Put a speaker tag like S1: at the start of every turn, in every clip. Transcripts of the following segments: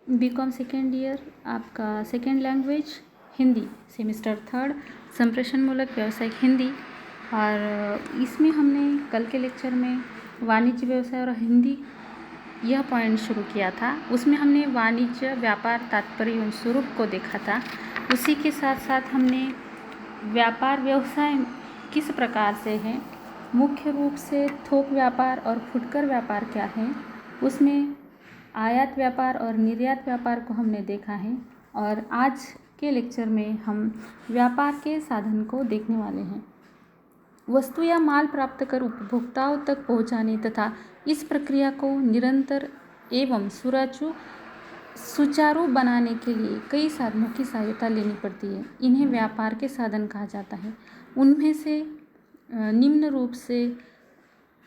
S1: BCom second year, आपका second language Hindi, semester third, संप्रेषण मूलक व्यावसायिक हिंदी। और इसमें हमने कल के लेक्चर में वाणिज्य व्यवसाय और हिंदी यह पॉइंट शुरू किया था। उसमें हमने वाणिज्य, व्यापार, तात्पर्य एवं स्वरूप को देखा था। उसी के साथ साथ हमने व्यापार व्यवसाय किस प्रकार से है, मुख्य रूप से थोक व्यापार और फुटकर व्यापार क्या है, उसमें आयात व्यापार और निर्यात व्यापार को हमने देखा है। और आज के लेक्चर में हम व्यापार के साधन को देखने वाले हैं। वस्तु या माल प्राप्त कर उपभोक्ताओं तक पहुंचाने तथा इस प्रक्रिया को निरंतर एवं सुचारू बनाने के लिए कई साधनों की सहायता लेनी पड़ती है। इन्हें व्यापार के साधन कहा जाता है। उनमें से निम्न रूप से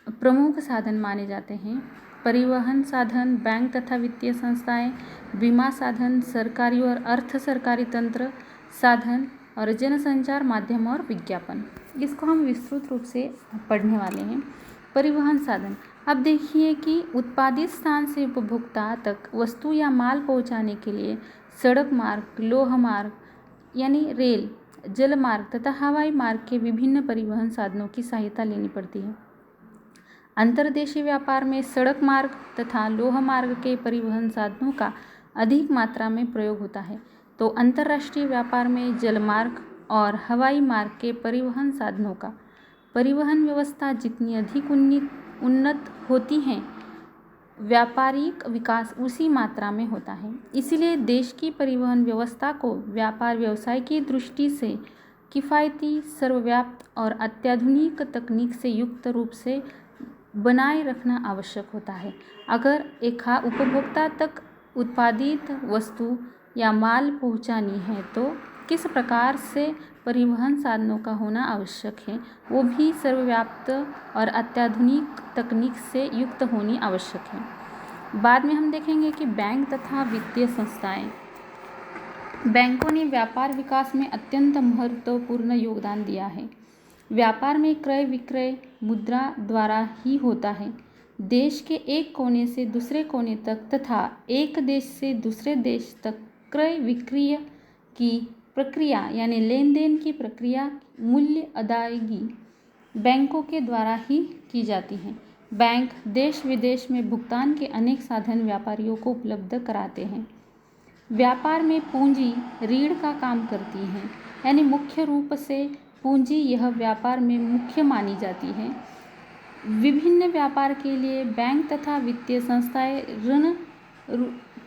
S1: प्रमुख साधन माने जाते हैं: परिवहन साधन, बैंक तथा वित्तीय संस्थाएं, बीमा साधन, सरकारी और अर्ध सरकारी तंत्र साधन और जनसंचार माध्यम और विज्ञापन। इसको हम विस्तृत रूप से पढ़ने वाले हैं। परिवहन साधन, अब देखिए कि उत्पादित स्थान से उपभोक्ता तक वस्तु या माल पहुंचाने के लिए सड़क मार्ग, लोह मार्ग यानी रेल, जल मार्ग तथा हवाई मार्ग के विभिन्न परिवहन साधनों की सहायता लेनी पड़ती है। अंतर्देशीय व्यापार में सड़क मार्ग तथा लोह मार्ग के परिवहन साधनों का अधिक मात्रा में प्रयोग होता है, तो अंतर्राष्ट्रीय व्यापार में जल मार्ग और हवाई मार्ग के परिवहन साधनों का। परिवहन व्यवस्था जितनी अधिक उन्नत होती है, व्यापारिक विकास उसी मात्रा में होता है। इसीलिए देश की परिवहन व्यवस्था को व्यापार व्यवसाय की दृष्टि से किफ़ायती, सर्वव्याप्त और अत्याधुनिक तकनीक से युक्त रूप से बनाए रखना आवश्यक होता है। अगर एक उपभोक्ता तक उत्पादित वस्तु या माल पहुंचानी है तो किस प्रकार से परिवहन साधनों का होना आवश्यक है, वो भी सर्वव्याप्त और अत्याधुनिक तकनीक से युक्त होनी आवश्यक है। बाद में हम देखेंगे कि बैंक तथा वित्तीय संस्थाएं। बैंकों ने व्यापार विकास में अत्यंत महत्वपूर्ण योगदान दिया है। व्यापार में क्रय विक्रय मुद्रा द्वारा ही होता है। देश के एक कोने से दूसरे कोने तक तथा एक देश से दूसरे देश तक क्रय विक्रय की प्रक्रिया यानी लेन देन की प्रक्रिया, मूल्य अदायगी बैंकों के द्वारा ही की जाती है। बैंक देश विदेश में भुगतान के अनेक साधन व्यापारियों को उपलब्ध कराते हैं। व्यापार में पूंजी रीढ़ का काम करती है, यानी मुख्य रूप से पूंजी यह व्यापार में मुख्य मानी जाती है। विभिन्न व्यापार के लिए बैंक तथा वित्तीय संस्थाएं ऋण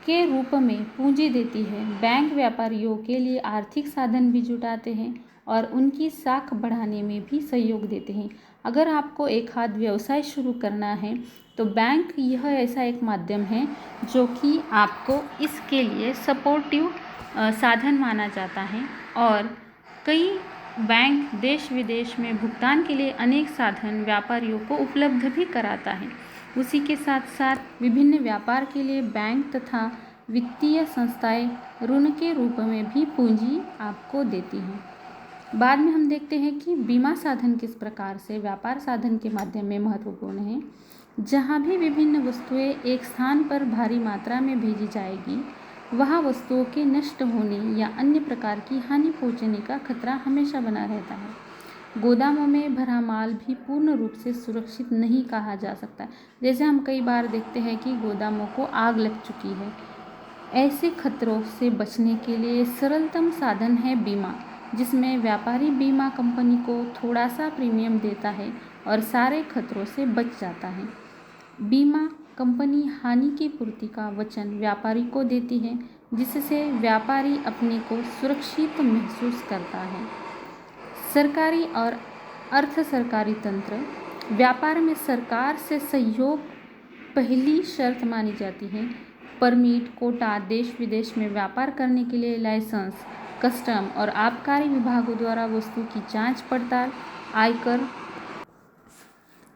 S1: के रूप में पूंजी देती है। बैंक व्यापारियों के लिए आर्थिक साधन भी जुटाते हैं और उनकी साख बढ़ाने में भी सहयोग देते हैं। अगर आपको एक हाथ व्यवसाय शुरू करना है तो बैंक यह ऐसा एक माध्यम है जो कि आपको इसके लिए सपोर्टिव साधन माना जाता है। और कई बैंक देश विदेश में भुगतान के लिए अनेक साधन व्यापारियों को उपलब्ध भी कराता है। उसी के साथ साथ विभिन्न व्यापार के लिए बैंक तथा वित्तीय संस्थाएं ऋण के रूप में भी पूंजी आपको देती हैं। बाद में हम देखते हैं कि बीमा साधन किस प्रकार से व्यापार साधन के माध्यम में महत्वपूर्ण है। जहाँ भी विभिन्न वस्तुएं एक स्थान पर भारी मात्रा में भेजी जाएगी, वहाँ वस्तुओं के नष्ट होने या अन्य प्रकार की हानि पहुँचने का खतरा हमेशा बना रहता है। गोदामों में भरा माल भी पूर्ण रूप से सुरक्षित नहीं कहा जा सकता। जैसे हम कई बार देखते हैं कि गोदामों को आग लग चुकी है। ऐसे खतरों से बचने के लिए सरलतम साधन है बीमा, जिसमें व्यापारी बीमा कंपनी को थोड़ा सा प्रीमियम देता है और सारे खतरों से बच जाता है। बीमा कंपनी हानि की पूर्ति का वचन व्यापारी को देती है, जिससे व्यापारी अपने को सुरक्षित महसूस करता है। सरकारी और अर्ध सरकारी तंत्र। व्यापार में सरकार से सहयोग पहली शर्त मानी जाती है। परमिट, कोटा, देश विदेश में व्यापार करने के लिए लाइसेंस, कस्टम और आबकारी विभागों द्वारा वस्तु की जांच पड़ताल, आयकर,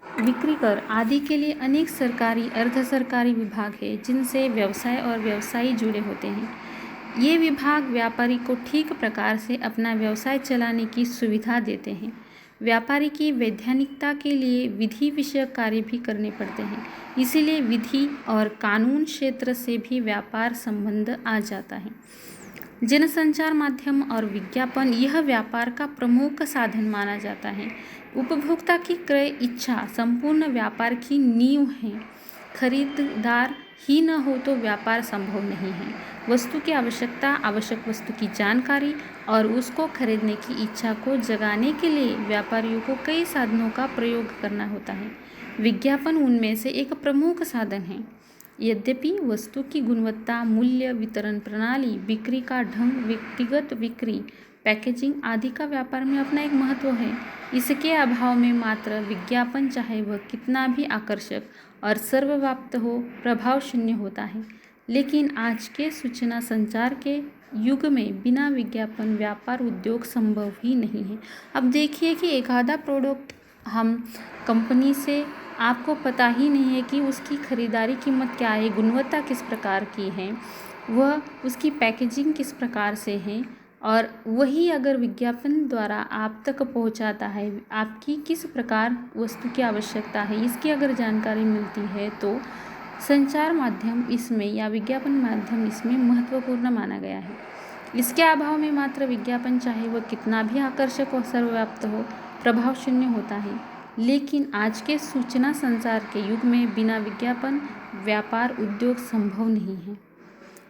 S1: बिक्री कर आदि के लिए अनेक सरकारी अर्ध सरकारी विभाग हैं, जिनसे व्यवसाय और व्यवसायी जुड़े होते हैं। ये विभाग व्यापारी को ठीक प्रकार से अपना व्यवसाय चलाने की सुविधा देते हैं। व्यापारी की वैधानिकता के लिए विधि विषयक कार्य भी करने पड़ते हैं। इसीलिए विधि और कानून क्षेत्र से भी व्यापार संबंध आ जाता है। जनसंचार माध्यम और विज्ञापन यह व्यापार का प्रमुख साधन माना जाता है। उपभोक्ता की क्रय इच्छा संपूर्ण व्यापार की नींव है। खरीदार ही न हो तो व्यापार संभव नहीं है। वस्तु की आवश्यकता, आवश्यक वस्तु की जानकारी और उसको खरीदने की इच्छा को जगाने के लिए व्यापारियों को कई साधनों का प्रयोग करना होता है। विज्ञापन उनमें से एक प्रमुख साधन है। यद्यपि वस्तु की गुणवत्ता, मूल्य, वितरण प्रणाली, बिक्री का ढंग, व्यक्तिगत बिक्री, पैकेजिंग आदि का व्यापार में अपना एक महत्व है। इसके अभाव में मात्र विज्ञापन चाहे वह कितना भी आकर्षक और सर्वव्याप्त हो, प्रभाव शून्य होता है। लेकिन आज के सूचना संचार के युग में बिना विज्ञापन व्यापार उद्योग संभव ही नहीं है। अब देखिए कि एक आधा प्रोडक्ट हम कंपनी से आपको पता ही नहीं है कि उसकी खरीदारी कीमत क्या है, गुणवत्ता किस प्रकार की है, वह उसकी पैकेजिंग किस प्रकार से है, और वही अगर विज्ञापन द्वारा आप तक पहुंचाता है, आपकी किस प्रकार वस्तु की आवश्यकता है, इसकी अगर जानकारी मिलती है तो संचार माध्यम इसमें या विज्ञापन माध्यम इसमें महत्वपूर्ण माना गया है। इसके अभाव में मात्र विज्ञापन चाहे वह कितना भी आकर्षक और सर्वव्याप्त हो, प्रभाव शून्य होता है। लेकिन आज के सूचना संचार के युग में बिना विज्ञापन व्यापार उद्योग संभव नहीं है।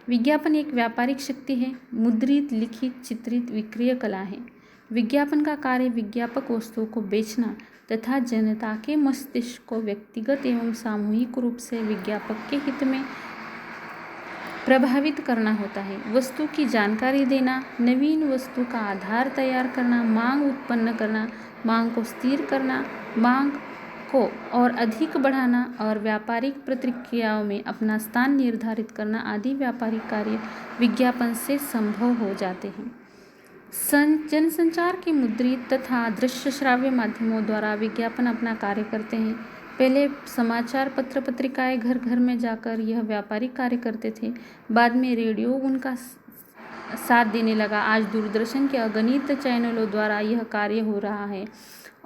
S1: विज्ञापन एक व्यापारिक शक्ति है। मुद्रित, लिखित, चित्रित विक्रय कला है। विज्ञापन का कार्य विज्ञापक वस्तुओं को बेचना तथा जनता के मस्तिष्क को व्यक्तिगत एवं सामूहिक रूप से विज्ञापक के हित में प्रभावित करना होता है। वस्तु की जानकारी देना, नवीन वस्तु का आधार तैयार करना, मांग उत्पन्न करना, मांग को स्थिर करना, मांग को और अधिक बढ़ाना और व्यापारिक प्रक्रियाओं में अपना स्थान निर्धारित करना आदि व्यापारिक कार्य विज्ञापन से संभव हो जाते हैं। जनसंचार के मुद्रित तथा दृश्य श्राव्य माध्यमों द्वारा विज्ञापन अपना कार्य करते हैं। पहले समाचार पत्र पत्रिकाएं घर घर में जाकर यह व्यापारिक कार्य करते थे। बाद में रेडियो उनका साथ देने लगा। आज दूरदर्शन के अगणित चैनलों द्वारा यह कार्य हो रहा है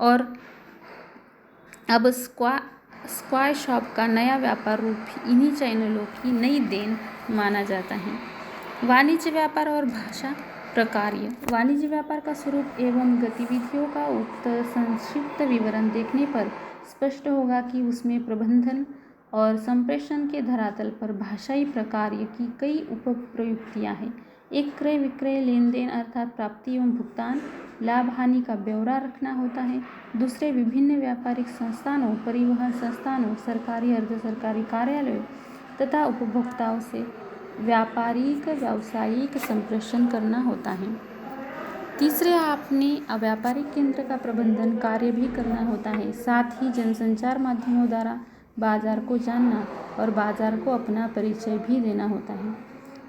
S1: और अब स्क्वायर शॉप का नया व्यापार रूप इन्हीं चैनलों की नई देन माना जाता है। वाणिज्य व्यापार और भाषा प्रकार्य। वाणिज्य व्यापार का स्वरूप एवं गतिविधियों का उक्त संक्षिप्त विवरण देखने पर स्पष्ट होगा कि उसमें प्रबंधन और संप्रेषण के धरातल पर भाषाई प्रकार्य की कई उपप्रयुक्तियाँ हैं। एक क्रय विक्रय लेन देन अर्थात प्राप्ति एवं भुगतान, लाभ हानि का ब्यौरा रखना होता है। दूसरे विभिन्न व्यापारिक संस्थानों, परिवहन संस्थानों, सरकारी अर्ध सरकारी कार्यालयों तथा उपभोक्ताओं से व्यापारिक व्यावसायिक संप्रेषण करना होता है। तीसरे, आपने व्यापारिक केंद्र का प्रबंधन कार्य भी करना होता है। साथ ही जनसंचार माध्यमों द्वारा बाजार को जानना और बाजार को अपना परिचय भी देना होता है।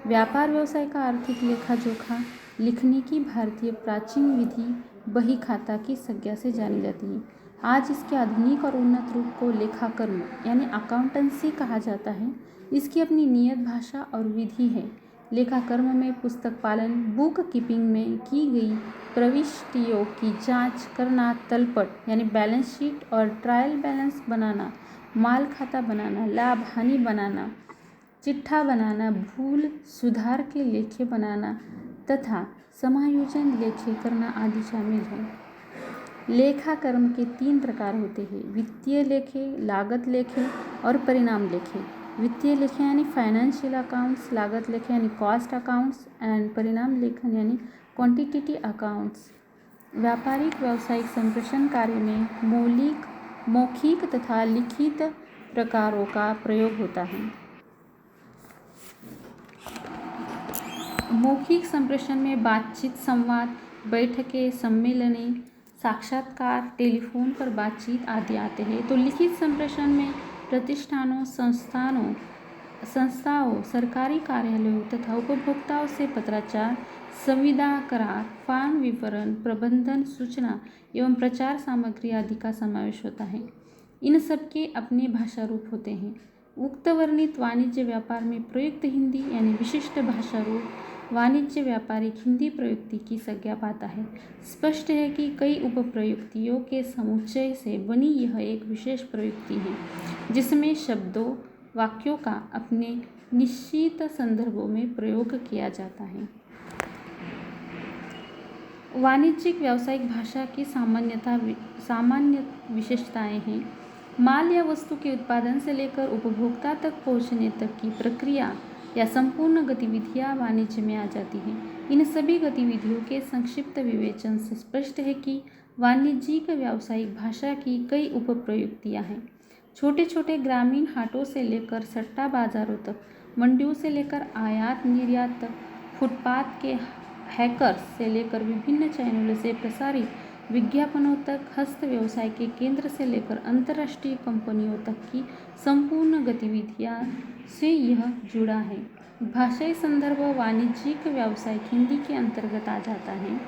S1: व्यापार व्यवसाय का आर्थिक लेखा जोखा लिखने की भारतीय प्राचीन विधि बही खाता की संज्ञा से जानी जाती है। आज इसके आधुनिक और उन्नत रूप को लेखाकर्म यानी अकाउंटेंसी कहा जाता है। इसकी अपनी नियत भाषा और विधि है। लेखाकर्म में पुस्तक पालन, बुक कीपिंग में की गई प्रविष्टियों की जांच करना, तलपट यानी बैलेंस शीट और ट्रायल बैलेंस बनाना, माल खाता बनाना, लाभ हानि बनाना, चिट्ठा बनाना, भूल सुधार के लेखे बनाना तथा समायोजन लेखे करना आदि शामिल है। लेखाकर्म के 3 प्रकार होते हैं: वित्तीय लेखे, लागत लेखे और परिणाम लेखे। वित्तीय लेखे यानी फाइनेंशियल अकाउंट्स, लागत लेखे यानी कॉस्ट अकाउंट्स एंड परिणाम लेखन यानी क्वांटिटेटिव अकाउंट्स। व्यापारिक व्यावसायिक संप्रेषण कार्य में मौखिक तथा लिखित प्रकारों का प्रयोग होता है। मौखिक संप्रेषण में बातचीत, संवाद, बैठकें, सम्मेलने, साक्षात्कार, टेलीफोन पर बातचीत आदि आते हैं। तो लिखित संप्रेषण में प्रतिष्ठानों, संस्थाओं, सरकारी कार्यालयों तथा उपभोक्ताओं से पत्राचार, संविदा करार, फॉर्म विवरण, प्रबंधन सूचना एवं प्रचार सामग्री आदि का समावेश होता है। इन सब के अपने भाषा रूप होते हैं। उक्त वर्णित वाणिज्य व्यापार में प्रयुक्त हिंदी यानी विशिष्ट भाषा रूप वाणिज्य व्यापारिक हिंदी प्रयुक्ति की संज्ञा पाता है। स्पष्ट है कि कई उपप्रयुक्तियों के समुच्चय से बनी यह एक विशेष प्रयुक्ति है, जिसमें शब्दों वाक्यों का अपने निश्चित संदर्भों में प्रयोग किया जाता है। वाणिज्यिक व्यावसायिक भाषा की सामान्य विशेषताएं हैं। माल या वस्तु के उत्पादन से लेकर उपभोक्ता तक पहुंचने तक की प्रक्रिया या संपूर्ण गतिविधियां वाणिज्य में आ जाती हैं। इन सभी गतिविधियों के संक्षिप्त विवेचन से स्पष्ट है कि वाणिज्यिक व्यावसायिक भाषा की कई उपप्रयुक्तियां हैं। छोटे छोटे ग्रामीण हाटों से लेकर सट्टा बाजारों तक, मंडियों से लेकर आयात निर्यात तक, फुटपाथ के हैकर्स से लेकर विभिन्न चैनलों से प्रसारित विज्ञापनों तक, हस्त व्यवसाय के केंद्र से लेकर अंतर्राष्ट्रीय कंपनियों तक की संपूर्ण गतिविधियां से यह जुड़ा है। भाषाई संदर्भ वाणिज्यिक व्यावसायिक हिंदी के अंतर्गत आ जाता है।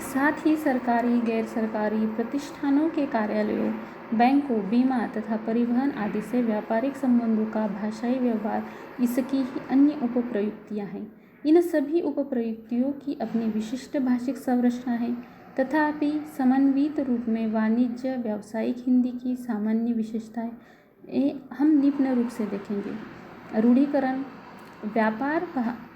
S1: साथ ही सरकारी, गैर सरकारी प्रतिष्ठानों के कार्यालयों, बैंकों, बीमा तथा परिवहन आदि से व्यापारिक संबंधों का भाषाई व्यवहार इसकी ही अन्य उपप्रयुक्तियां हैं। इन सभी उपप्रयुक्तियों की अपनी विशिष्ट भाषिक संरचना है। तथापि समन्वित रूप में वाणिज्य व्यावसायिक हिंदी की सामान्य विशेषताएं हम निम्न रूप से देखेंगे। रूढ़ीकरण। व्यापार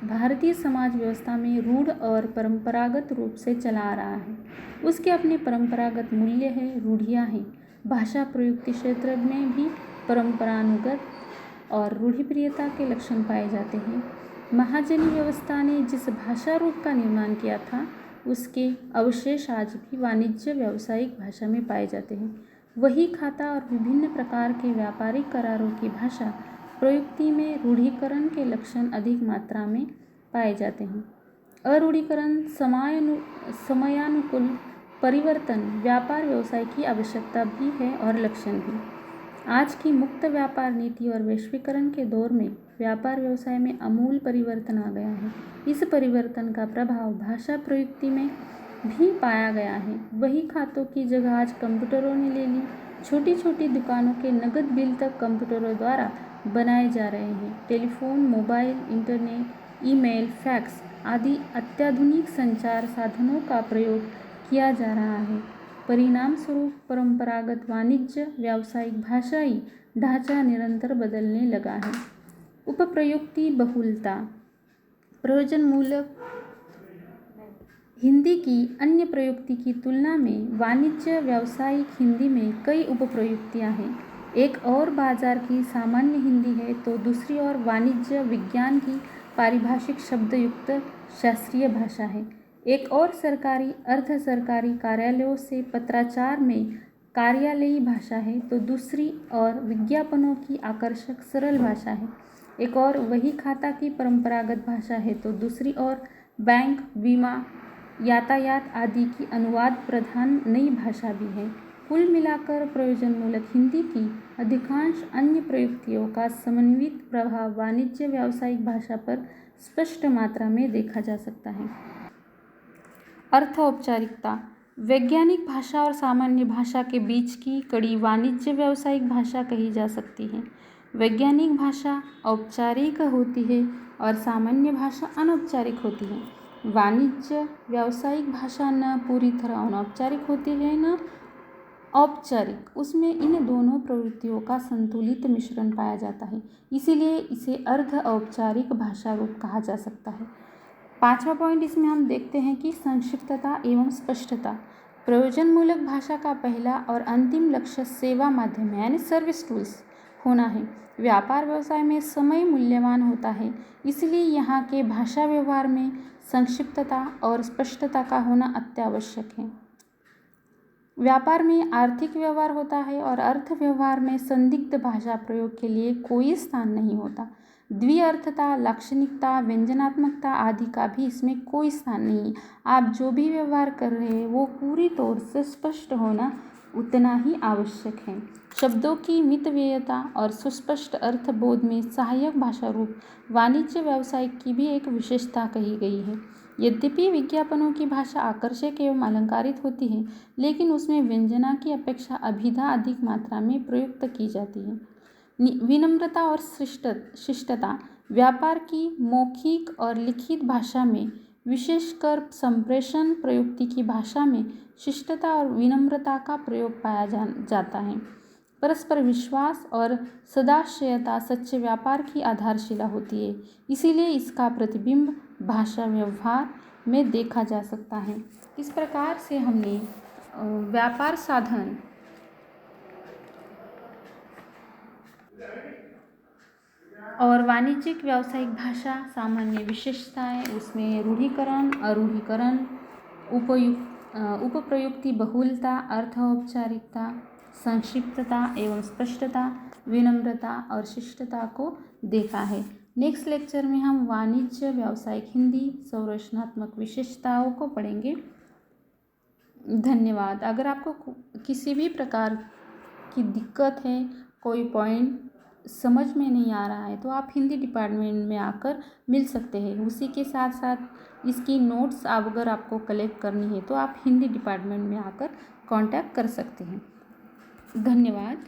S1: भारतीय समाज व्यवस्था में रूढ़ और परंपरागत रूप से चला आ रहा है। उसके अपने परंपरागत मूल्य है, रूढ़ियाँ हैं। भाषा प्रयुक्ति क्षेत्र में भी परंपरानुगत और रूढ़िप्रियता के लक्षण पाए जाते हैं। महाजनी व्यवस्था ने जिस भाषा रूप का निर्माण किया था, उसके अवशेष आज भी वाणिज्य व्यावसायिक भाषा में पाए जाते हैं। वही खाता और विभिन्न प्रकार के व्यापारिक करारों की भाषा प्रयुक्ति में रूढ़ीकरण के लक्षण अधिक मात्रा में पाए जाते हैं। अरूढ़ीकरण, समयानुकूल परिवर्तन व्यापार व्यवसाय की आवश्यकता भी है और लक्षण भी। आज की मुक्त व्यापार नीति और वैश्वीकरण के दौर में व्यापार व्यवसाय में आमूल परिवर्तन आ गया है। इस परिवर्तन का प्रभाव भाषा प्रयुक्ति में भी पाया गया है। वही खातों की जगह आज कंप्यूटरों ने ले ली। छोटी छोटी दुकानों के नकद बिल तक कंप्यूटरों द्वारा बनाए जा रहे हैं। Telephone, mobile, internet, email, fax आदि अत्याधुनिक संचार साधनों का प्रयोग किया जा रहा है। परिणाम स्वरूप परंपरागत वाणिज्य व्यावसायिक भाषाई ढांचा निरंतर बदलने लगा है। उपप्रयुक्ति बहुलता। प्रयोजनमूलक हिंदी की अन्य प्रयुक्ति की तुलना में वाणिज्य व्यावसायिक हिंदी में कई उपप्रयुक्तियां हैं। एक और बाजार की सामान्य हिंदी है तो दूसरी ओर वाणिज्य विज्ञान की पारिभाषिक शब्दयुक्त शास्त्रीय भाषा है। एक और सरकारी, अर्ध सरकारी कार्यालयों से पत्राचार में कार्यालयी भाषा है तो दूसरी ओर विज्ञापनों की आकर्षक सरल भाषा है। एक और वही खाता की परंपरागत भाषा है तो दूसरी ओर बैंक, बीमा, यातायात आदि की अनुवाद प्रधान नई भाषा भी है। कुल मिलाकर प्रयोजनमूलक हिंदी की अधिकांश अन्य प्रयुक्तियों का समन्वित प्रभाव वाणिज्य व्यावसायिक भाषा पर स्पष्ट मात्रा में देखा जा सकता है। अर्थ औपचारिकता। वैज्ञानिक भाषा और सामान्य भाषा के बीच की कड़ी वाणिज्य व्यावसायिक भाषा कही जा सकती है। वैज्ञानिक भाषा औपचारिक होती है और सामान्य भाषा अनौपचारिक होती है। वाणिज्य व्यावसायिक भाषा न पूरी तरह अनौपचारिक होती है न औपचारिक। उसमें इन दोनों प्रवृत्तियों का संतुलित मिश्रण पाया जाता है, इसीलिए इसे अर्ध औपचारिक भाषा रूप कहा जा सकता है। पांचवा पॉइंट इसमें हम देखते हैं कि संक्षिप्तता एवं स्पष्टता। प्रयोजनमूलक भाषा का पहला और अंतिम लक्ष्य सेवा माध्यम यानी सर्विस टूल्स होना है। व्यापार व्यवसाय में समय मूल्यवान होता है, इसलिए यहाँ के भाषा व्यवहार में संक्षिप्तता और स्पष्टता का होना अत्यावश्यक है। व्यापार में आर्थिक व्यवहार होता है और अर्थ व्यवहार में संदिग्ध भाषा प्रयोग के लिए कोई स्थान नहीं होता। द्विअर्थता, लाक्षणिकता, व्यंजनात्मकता आदि का भी इसमें कोई स्थान नहीं है। आप जो भी व्यवहार कर रहे हैं वो पूरी तौर से स्पष्ट होना उतना ही आवश्यक है। शब्दों की मितव्ययता और सुस्पष्ट अर्थबोध में सहायक भाषा रूप वाणिज्य व्यवसायिक की भी एक विशेषता कही गई है। यद्यपि विज्ञापनों की भाषा आकर्षक एवं अलंकारित होती है, लेकिन उसमें व्यंजना की अपेक्षा अभिधा अधिक मात्रा में प्रयुक्त की जाती है। विनम्रता और शिष्टता। व्यापार की मौखिक और लिखित भाषा में, विशेषकर संप्रेषण प्रयुक्ति की भाषा में शिष्टता और विनम्रता का प्रयोग पाया जाता है। परस्पर विश्वास और सदाशयता सच्चे व्यापार की आधारशिला होती है, इसीलिए इसका प्रतिबिंब भाषा व्यवहार में देखा जा सकता है। इस प्रकार से हमने व्यापार साधन और वाणिज्यिक व्यावसायिक भाषा सामान्य विशेषताएं, उसमें रूढ़ीकरण, अरूढ़ीकरण, उपप्रयुक्ति बहुलता, अर्थ औपचारिकता, संक्षिप्तता एवं स्पष्टता, विनम्रता और शिष्टता को देखा है। नेक्स्ट लेक्चर में हम वाणिज्य व्यावसायिक हिंदी संरचनात्मक विशेषताओं को पढ़ेंगे। धन्यवाद। अगर आपको किसी भी प्रकार की दिक्कत है, कोई पॉइंट समझ में नहीं आ रहा है, तो आप हिंदी डिपार्टमेंट में आकर मिल सकते हैं। उसी के साथ साथ इसकी नोट्स अगर आपको कलेक्ट करनी है तो आप हिंदी डिपार्टमेंट में आकर कांटेक्ट कर सकते हैं। धन्यवाद।